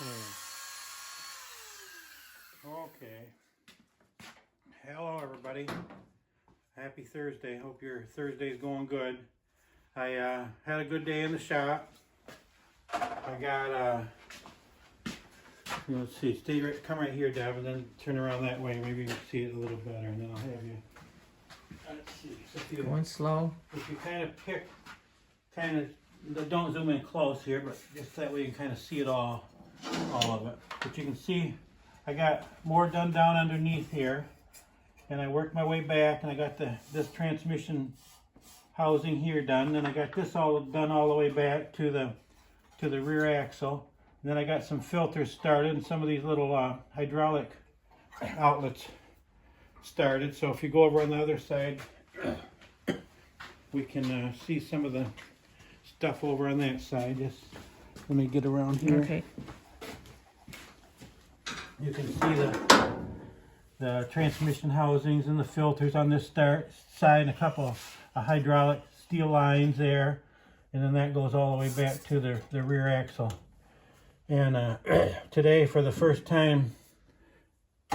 Okay. Hello, everybody. Happy Thursday. Hope your Thursday's going good. I had a good day in the shop. I got let's see. Stay right. Come right here, Deb, and then turn around that way. Maybe you can see it a little better, and then I'll have you. Let's see. So if you, Going slow. if you kind of pick, don't zoom in close here, but just that way you can kind of see it all of it. But you can see I got more done down underneath here, and I worked my way back, and I got this transmission housing here done, and I got this all done all the way back to the rear axle. And then I got some filters started and some of these little hydraulic outlets started. So if you go over on the other side, we can see some of the stuff over on that side. Just let me get around here. Okay. You can see the transmission housings and the filters on this side, and a couple of hydraulic steel lines there, and then that goes all the way back to the rear axle. And today, for the first time,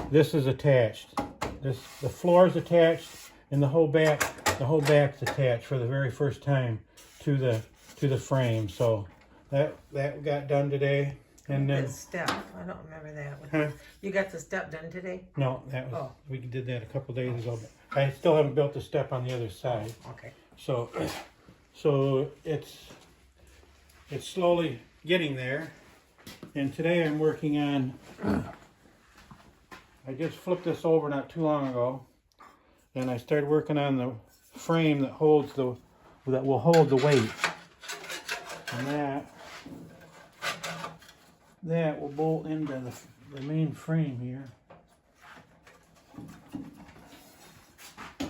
this is attached. The floor is attached, and the whole back's attached for the very first time to the frame. So that got done today. And then The step, I don't remember that one. huh? You got the step done today? No, that was Oh. we did that a couple days ago. But I still haven't built the step on the other side. Okay. So it's slowly getting there. And today I'm working on. I just flipped this over not too long ago, and I started working on the frame that will hold the weight, and that will bolt into the main frame here,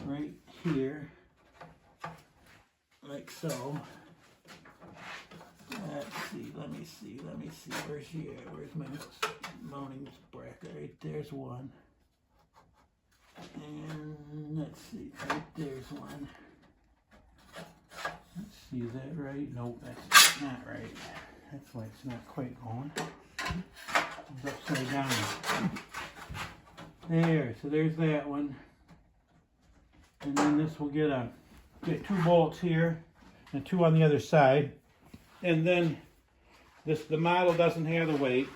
right here, like so. Let me see, where's she at? Where's my mounting bracket? Right there's one. And let's see, right there's one. Let's see, is that right? Nope, that's not right. That's why it's not quite going. It's upside down. There, so there's that one. And then this will get two bolts here and two on the other side. And then the model doesn't have the weight,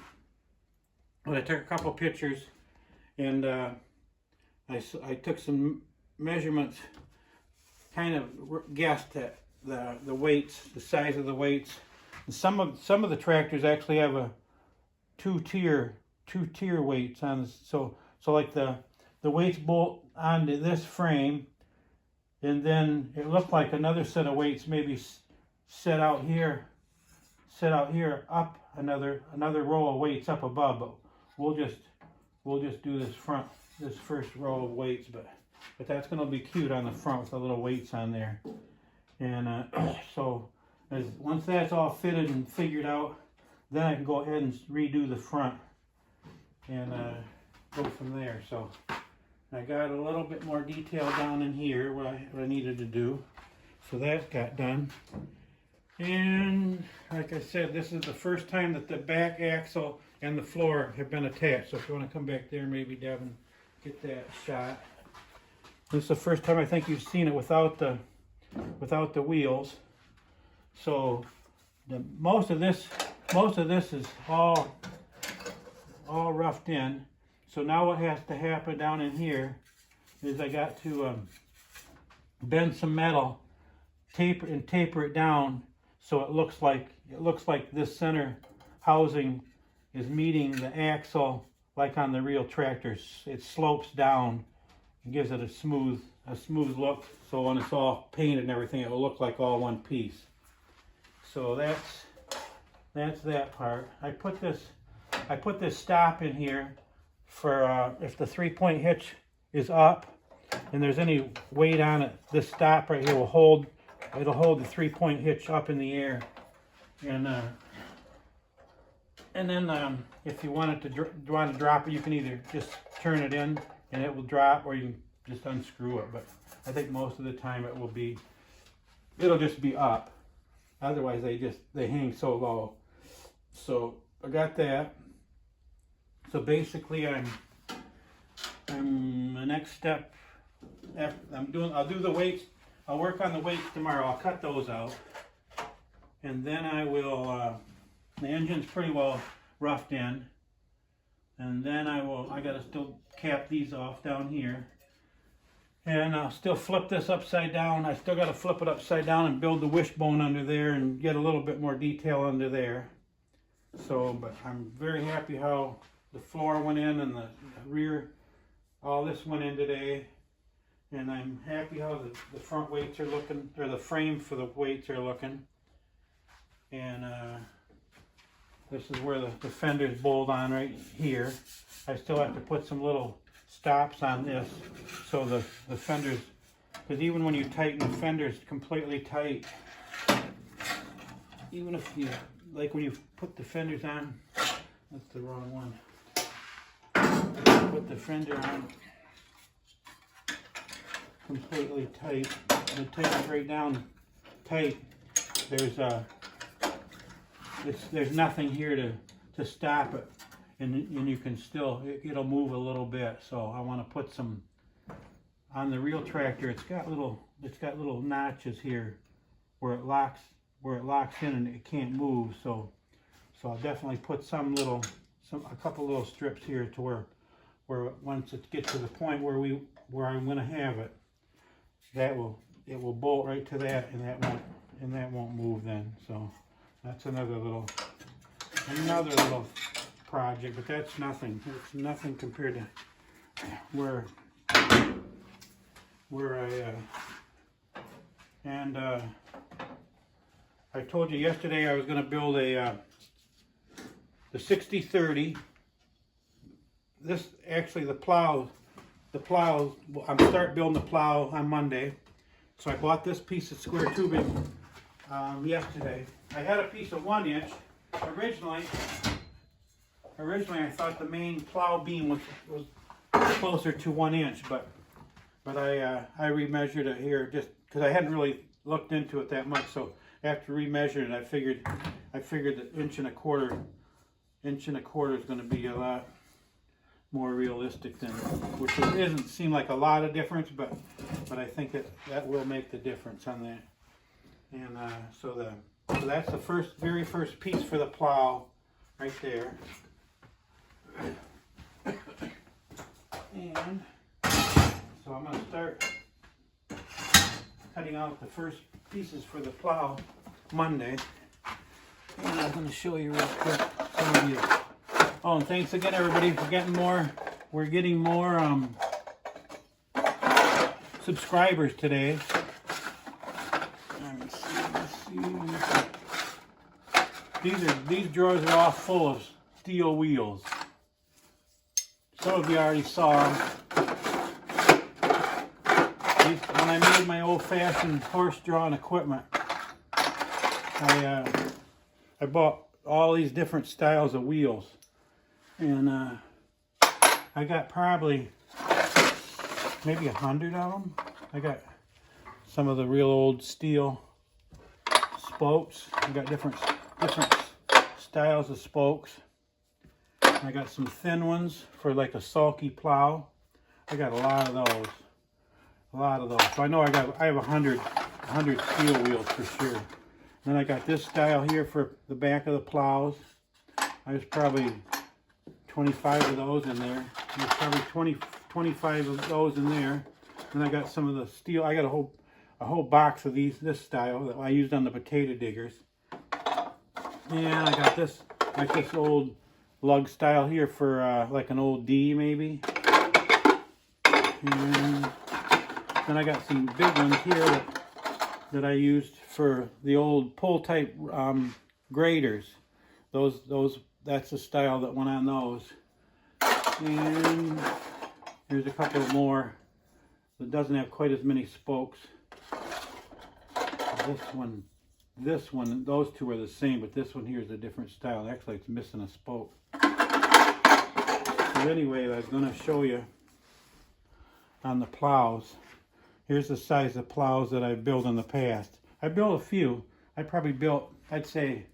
but I took a couple pictures, and I took some measurements, kind of guessed at the weights, the size of the weights. And some of the tractors actually have a two tier weights on this, so like the weights bolt onto this frame, and then it looked like another set of weights maybe set out here up another row of weights up above, but we'll just do this first row of weights, but that's going to be cute on the front with the little weights on there. And so once that's all fitted and figured out, then I can go ahead and redo the front and go from there. So I got a little bit more detail down in here what I needed to do, so that got done. And like I said, this is the first time that the back axle and the floor have been attached. So if you want to come back there, maybe Devin, get that shot. This is the first time I think you've seen it without the wheels. So most of this is all roughed in. So now what has to happen down in here is I got to bend some metal, taper it down, so it looks like this center housing is meeting the axle like on the real tractors. It slopes down and gives it a smooth look. So when it's all painted and everything, it will look like all one piece. So that's that part. I put this stop in here for if the 3-point hitch is up and there's any weight on it. This stop right here will hold. It'll hold the 3-point hitch up in the air, and then if you want to drop it, you can either just turn it in and it will drop, or you can just unscrew it. But I think most of the time it'll just be up. Otherwise, they hang so low. So I got that. So basically, I'm the next step. I'll do the weights. I'll work on the weights tomorrow. I'll cut those out, and then I will. The engine's pretty well roughed in, and then I gotta still cap these off down here, and I'll still flip this upside down. I still gotta flip it upside down and build the wishbone under there and get a little bit more detail under there. So, but I'm very happy how the floor went in and the rear, all this went in today. And I'm happy how the front weights are looking, or the frame for the weights are looking. And this is where the fenders bolt on right here. I still have to put some little stops on this so the fenders, because even when you tighten the fenders completely tight, even if you, like when you put the fenders on, that's the wrong one. Put the fender on completely tight, and it takes right down tight. There's nothing here to stop it, and you can still, it'll move a little bit. So I want to put some on the real tractor. It's got little notches here where it locks in and it can't move. So I'll definitely put a couple little strips here to where once it gets to the point where I'm going to have it, it will bolt right to that, and that won't move then. So that's another little project, but that's nothing. It's nothing compared to where I told you yesterday I was going to build the 60/30. This actually the plow. I'm start building the plow on Monday. So I bought this piece of square tubing yesterday. I had a piece of 1 inch. Originally I thought the main plow beam was closer to 1 inch, but I remeasured it here just because I hadn't really looked into it that much. So after remeasuring it, I figured that inch and a quarter is going to be a lot more realistic than, which doesn't seem like a lot of difference, but I think that will make the difference on that. And so that's the very first piece for the plow right there. And so I'm going to start cutting out the first pieces for the plow Monday. And I'm going to show you real quick some of you. Oh, and thanks again, everybody, for getting more. We're getting more subscribers today. Let's see. These drawers are all full of steel wheels. Some of you already saw them. When I made my old-fashioned horse-drawn equipment, I bought all these different styles of wheels. And I got probably maybe 100 of them. I got some of the real old steel spokes. I got different styles of spokes. I got some thin ones for like a sulky plow. I got a lot of those. So I know I have 100 steel wheels for sure. Then I got this style here for the back of the plows. There's probably 25 of those in there. There's probably 25 of those in there. And I got some of the steel. I got a whole box of this style that I used on the potato diggers. And I got this old lug style here for like an old D maybe. And then I got some big ones here that I used for the old pull type graders. That's the style that went on those. And here's a couple more that doesn't have quite as many spokes. This one, those two are the same, but this one here is a different style. Actually, it's missing a spoke. So anyway, I was going to show you on the plows. Here's the size of plows that I've built in the past. I built a few. I probably built, I'd say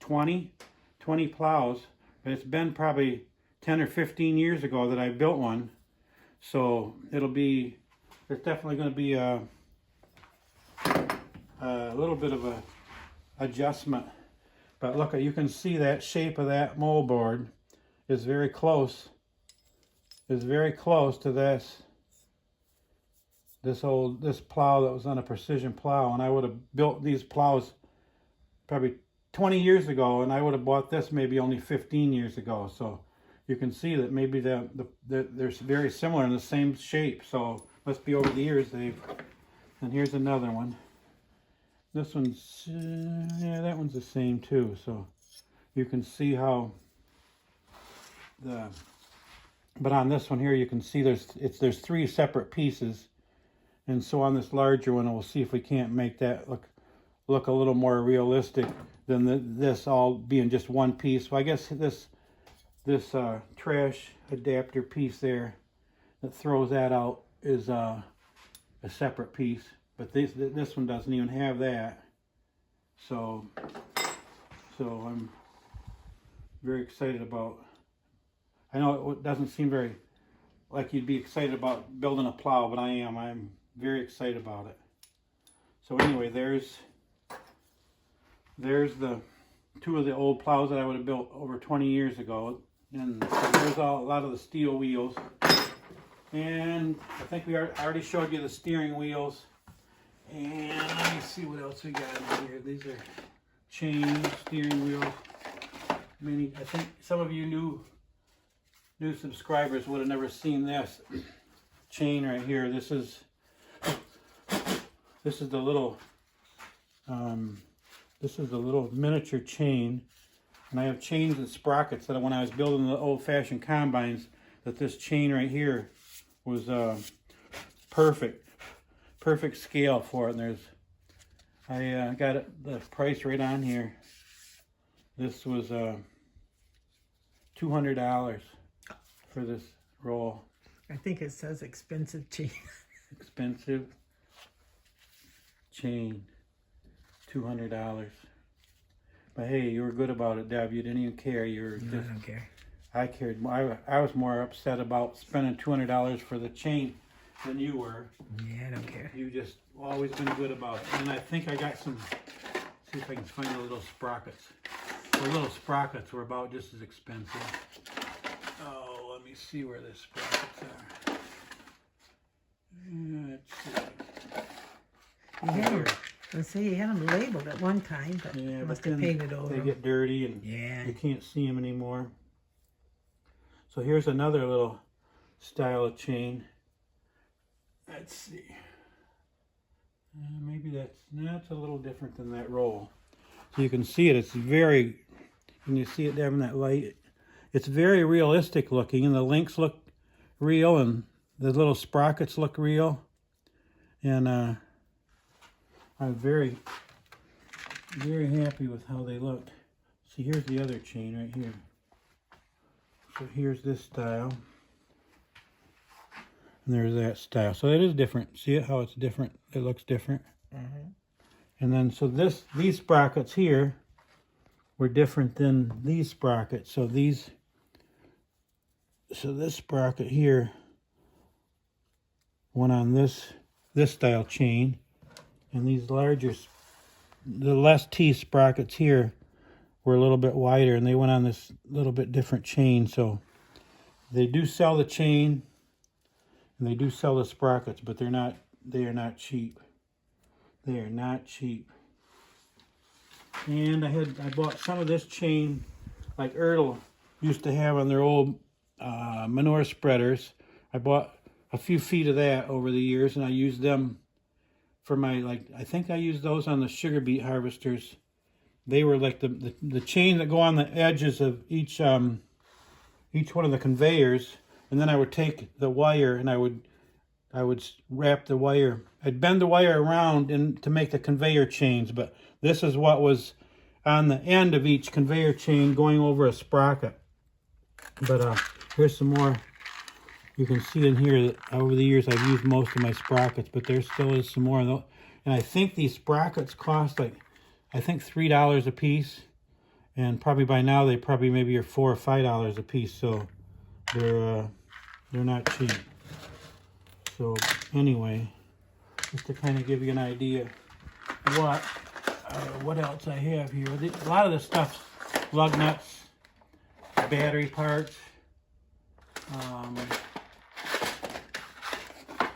20 20 plows, but it's been probably 10 or 15 years ago that I built one. So there's definitely going to be a little bit of a adjustment. But look, you can see that shape of that moldboard is very close. Is very close to this plow that was on a precision plow, and I would have built these plows probably 20 years ago, and I would have bought this maybe only 15 years ago. So you can see that maybe they're very similar in the same shape. So must be over the years they've. And here's another one. This one's yeah, that one's the same too. So you can see how but on this one here you can see there's 3 separate pieces. And so on this larger one, we'll see if we can't make that look a little more realistic than this all being just one piece. So I guess this trash adapter piece there that throws that out is a separate piece. But this one doesn't even have that. So I'm very excited about. I know it doesn't seem very like you'd be excited about building a plow, but I am. I'm very excited about it. So anyway, there's the 2 of the old plows that I would have built over 20 years ago. And so there's a lot of the steel wheels. And I think I already showed you the steering wheels. And let me see what else we got in here. These are chain steering wheels. I think some of you new subscribers would have never seen this chain right here. This is the little miniature chain, and I have chains and sprockets that when I was building the old-fashioned combines, that this chain right here was perfect scale for it. And I got the price right on here. This was $200 for this roll. I think it says expensive chain. Expensive chain, $200. But hey, you were good about it, Deb. You didn't even care. You were No, I don't care. I cared more. I was more upset about spending $200 for the chain than you were. Yeah, I don't care. You just always been good about it. And I think I got some. See if I can find the little sprockets. The little sprockets were about just as expensive. Oh, let me see where the sprockets are. Let's see. Let's say you had them labeled at one time, but yeah, you must but have then painted over they them. get dirty and Yeah. you can't see them anymore. So here's another little style of chain. Let's see. Maybe that's a little different than that roll. So you can see it. It's very. Can you see it there in that light? It's very realistic looking, and the links look real, and the little sprockets look real. And I'm very, very happy with how they look. See, here's the other chain right here. So here's this style. And there's that style. So it is different. See it, how it's different? It looks different. Mm-hmm. And then, so these sprockets here were different than these sprockets. So this sprocket here went on this style chain, and these the less T sprockets here were a little bit wider, and they went on this little bit different chain. So they do sell the chain, and they do sell the sprockets, but they are not cheap. They are not cheap. And I bought some of this chain like Ertl used to have on their old manure spreaders. I bought a few feet of that over the years, and I used them for my, I think I used those on the sugar beet harvesters. They were like the chain that go on the edges of each one of the conveyors, and then I would take the wire and I would wrap the wire. I'd bend the wire around to make the conveyor chains, but this is what was on the end of each conveyor chain going over a sprocket. But here's some more. You can see in here that over the years I've used most of my sprockets, but there still is some more. And I think these sprockets cost I think $3 a piece. and probably by now they probably maybe are $4 or $5 a piece. So they're not cheap. So anyway, just to kind of give you an idea what else I have here. A lot of the stuff's lug nuts, battery parts,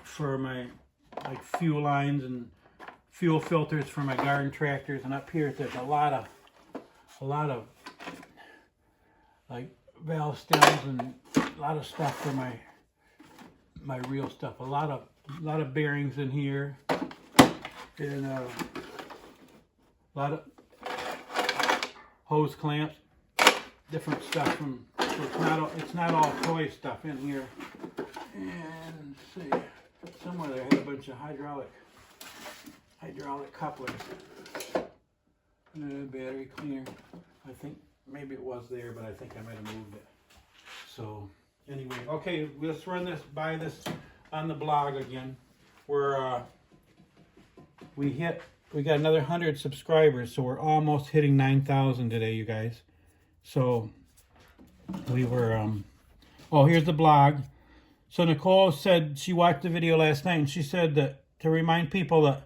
for my like fuel lines and fuel filters for my garden tractors. And up here there's a lot of like valve stems and a lot of stuff for my real stuff. A lot of bearings in here, and a lot of hose clamps, different stuff from. So it's not all toy stuff in here. And let's see, somewhere there I had a bunch of hydraulic couplers. Battery cleaner. I think maybe it was there, but I think I might have moved it. So anyway, okay, let's run this on the blog again. We got another 100 subscribers, so we're almost hitting 9,000 today, you guys. So we were oh, here's the blog. So Nicole said she watched the video last night, and she said that to remind people that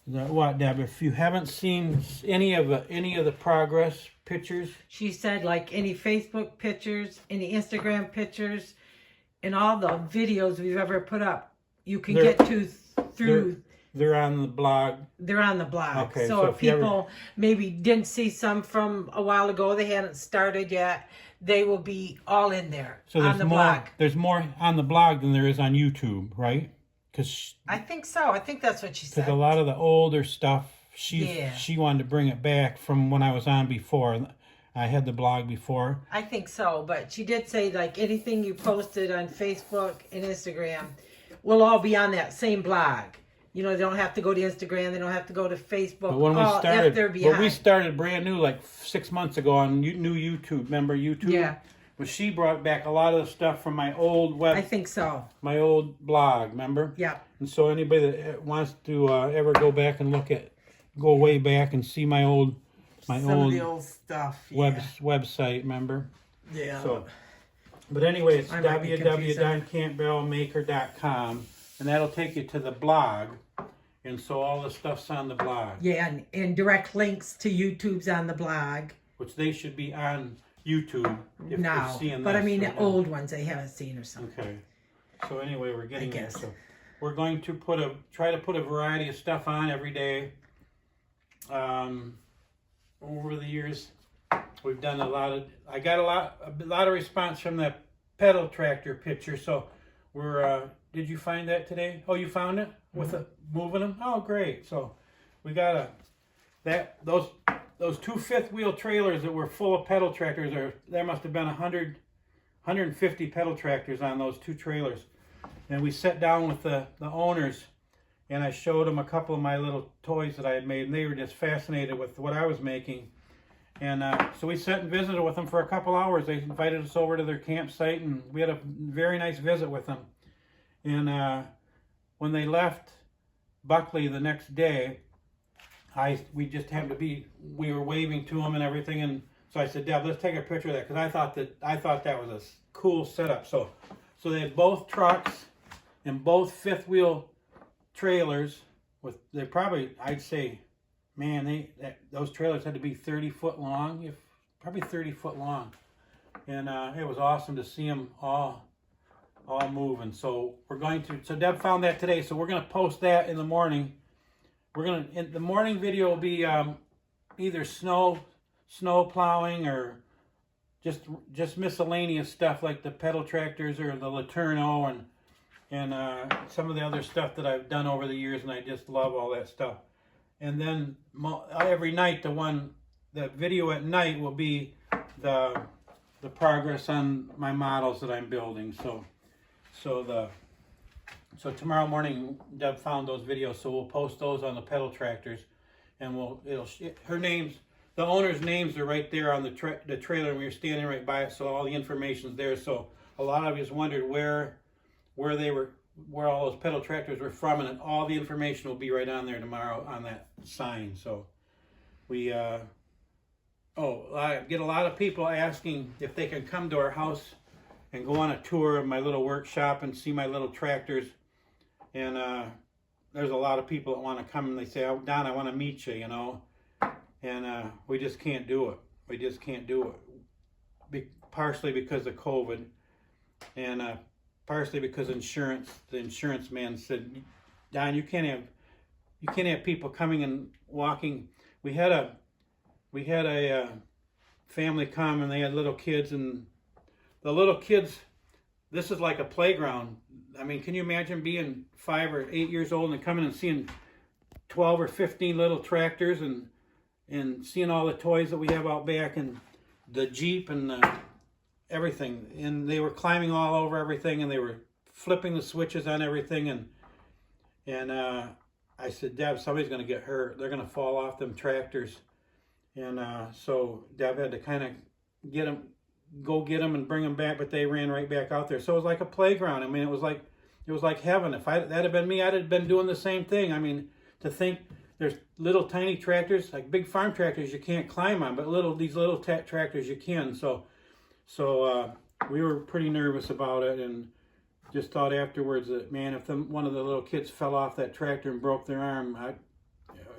what, Deb, if you haven't seen any of the progress pictures, She said like any Facebook pictures, any Instagram pictures, and all the videos we've ever put up, you can get to through. They're on the blog. They're on the blog. Okay, so if people maybe didn't see some from a while ago, they hadn't started yet, they will be all in there on the blog. There's more on the blog than there is on YouTube, right? I think so. I think that's what she said. Because a lot of the older stuff, she wanted to bring it back from when I was on before. I had the blog before. I think so, but she did say like anything you posted on Facebook and Instagram will all be on that same blog. You know, they don't have to go to Instagram. They don't have to go to Facebook. But when we started brand new, like 6 months ago on new YouTube, remember YouTube? Yeah. But she brought back a lot of the stuff from my old web. I think so. My old blog, remember? Yeah. And so anybody that wants to ever go back and go way back and see my old Some of the old stuff. Yeah. Website, remember? Yeah. So, but anyway, it's www.campbellmaker.com. And that'll take you to the blog. And so all the stuff's on the blog. Yeah, and direct links to YouTube's on the blog. Which they should be on YouTube if now. you're seeing but this I mean right the old ones they haven't seen or something. Okay. So anyway, we're getting there. guess. So we're going to try to put a variety of stuff on every day. Over the years, we've done I got a lot of response from the pedal tractor picture. So we're did you find that today? Oh, you found it with moving them? Oh, great. So we got those two fifth wheel trailers that were full of pedal tractors. There must have been 150 pedal tractors on those two trailers. And we sat down with the owners, and I showed them a couple of my little toys that I had made, and they were just fascinated with what I was making. And so we sat and visited with them for a couple hours. They invited us over to their campsite, and we had a very nice visit with them. And when they left Buckley the next day, we just happened to be, we were waving to them and everything, and so I said, Deb, let's take a picture of that, because I thought that was a cool setup. So they had both trucks and both fifth wheel trailers they probably, I'd say, man, those trailers had to be 30 foot long, probably 30 foot long, and it was awesome to see them all moving. So so Deb found that today, so we're going to post that in the morning. The morning video will be either snow plowing or just miscellaneous stuff like the pedal tractors or the Laterno and some of the other stuff that I've done over the years, and I just love all that stuff. And then every night, the video at night will be the progress on my models that I'm building. So tomorrow morning, Deb found those videos, so we'll post those on the pedal tractors, and the owner's names are right there on the trailer, and we were standing right by it, so all the information's there. So a lot of you wondered where all those pedal tractors were from, and all the information will be right on there tomorrow on that sign. So we Oh, I get a lot of people asking if they can come to our house and go on a tour of my little workshop and see my little tractors. And there's a lot of people that want to come and they say, "Oh, Don, I want to meet you," you know. And we just can't do it. We just can't do it. Partially because of COVID, and partially because insurance. The insurance man said, "Don, you can't have people coming and walking." We had a family come and they had little kids, and the little kids, this is like a playground. I mean, can you imagine being 5 or 8 years old and coming and seeing 12 or 15 little tractors and seeing all the toys that we have out back and the Jeep and everything. And they were climbing all over everything and they were flipping the switches on everything. And I said, "Deb, somebody's going to get hurt. They're going to fall off them tractors." And so Deb had to kind of go get them and bring them back, but they ran right back out there. So it was like a playground. I mean, it was like heaven. If that had been me, I'd have been doing the same thing. I mean, to think there's little tiny tractors, like big farm tractors you can't climb on, but these little tractors you can. So we were pretty nervous about it, and just thought afterwards that, man, if one of the little kids fell off that tractor and broke their arm,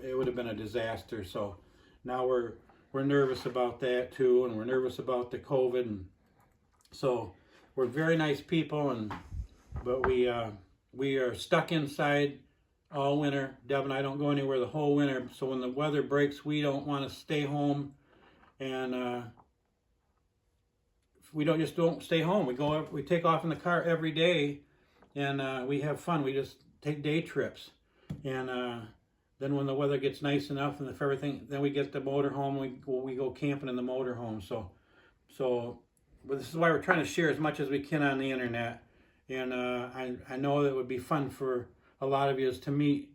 it would have been a disaster. So now we're nervous about that too, and we're nervous about the COVID, and so we're very nice people, but we are stuck inside all winter. Deb and I don't go anywhere the whole winter, so when the weather breaks, we don't want to stay home, and we don't stay home. We take off in the car every day, and we have fun. We just take day trips, and then when the weather gets nice enough, and if everything, then we get the motorhome. We go camping in the motorhome. So but this is why we're trying to share as much as we can on the internet, and I know that it would be fun for a lot of you to meet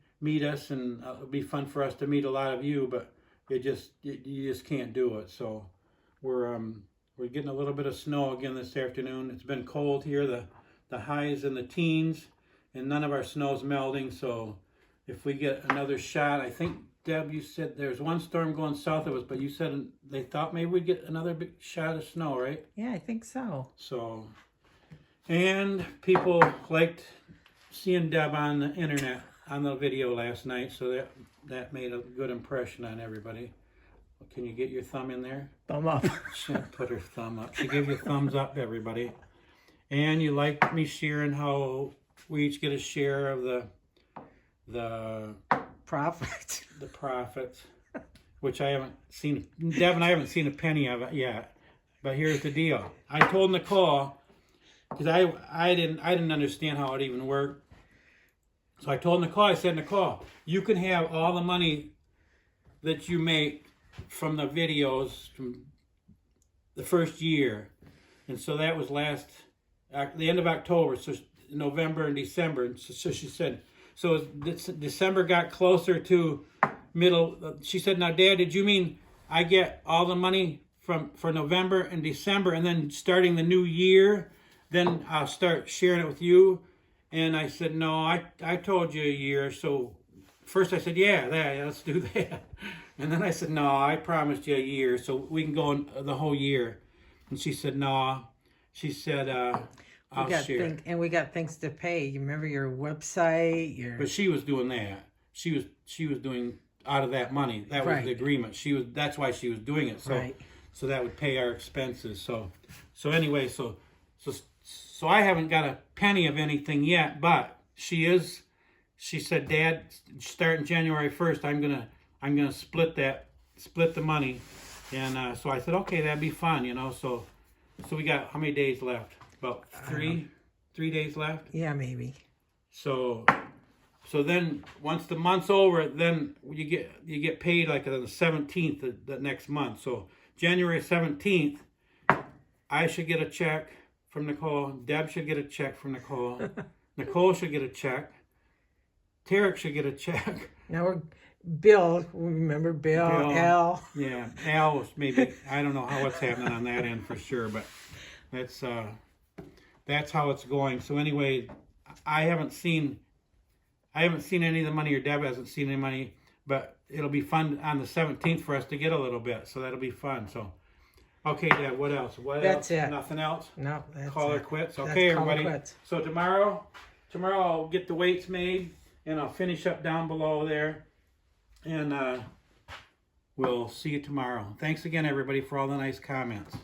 us, and it would be fun for us to meet a lot of you, but you just can't do it. So we're getting a little bit of snow again this afternoon. It's been cold here. The highs in the teens, and none of our snow's melting. So if we get another shot, I think, Deb, you said there's one storm going south of us, but you said they thought maybe we'd get another big shot of snow, right? Yeah, I think so. So, and people liked seeing Deb on the internet, on the video last night, so that made a good impression on everybody. Can you get your thumb in there? Thumb up. She put her thumb up. She gave you a thumbs up, everybody. And you liked me sharing how we each get a share of the profit. The profits, which I haven't seen. Deb and I haven't seen a penny of it yet. But here's the deal. I told Nicole, because I didn't understand how it even worked. So I told Nicole, I said, "Nicole, you can have all the money that you make from the videos from the first year." And so that was the end of October, so November and December. And so she said, so as December got closer to middle, she said, "Now, Dad, did you mean I get all the money for November and December, and then starting the new year, then I'll start sharing it with you?" And I said, "No, I told you a year." So first I said, yeah, let's do that. And then I said, "No, I promised you a year, so we can go the whole year." And she said, "No." She said, "I'll share." And we got things to pay. You remember your website, But she was doing that. She was doing out of that money. That was the agreement. That's why she was doing it. So so that would pay our expenses. So anyway, so I haven't got a penny of anything yet, but she said, "Dad, starting January 1st, I'm gonna split the money." And so I said, "Okay, that'd be fun, you know." So we got, how many days left? About three days left. Yeah, maybe. So then once the month's over, then you get paid like on the 17th of the next month. So January 17th, I should get a check from Nicole. Deb should get a check from Nicole. Nicole should get a check. Tarek should get a check. Now we're Bill. Remember Bill? Al. Yeah, Al was maybe. I don't know what's happening on that end for sure, but that's how it's going. So anyway, I haven't seen any of the money, or Deb hasn't seen any money, but it'll be fun on the 17th for us to get a little bit. So that'll be fun. So, okay, Dad, what else? That's it. Nothing else? No, that's Call her it. quits. That's Okay, call her everybody. quits. So tomorrow I'll get the weights made, and I'll finish up down below there. And we'll see you tomorrow. Thanks again, everybody, for all the nice comments.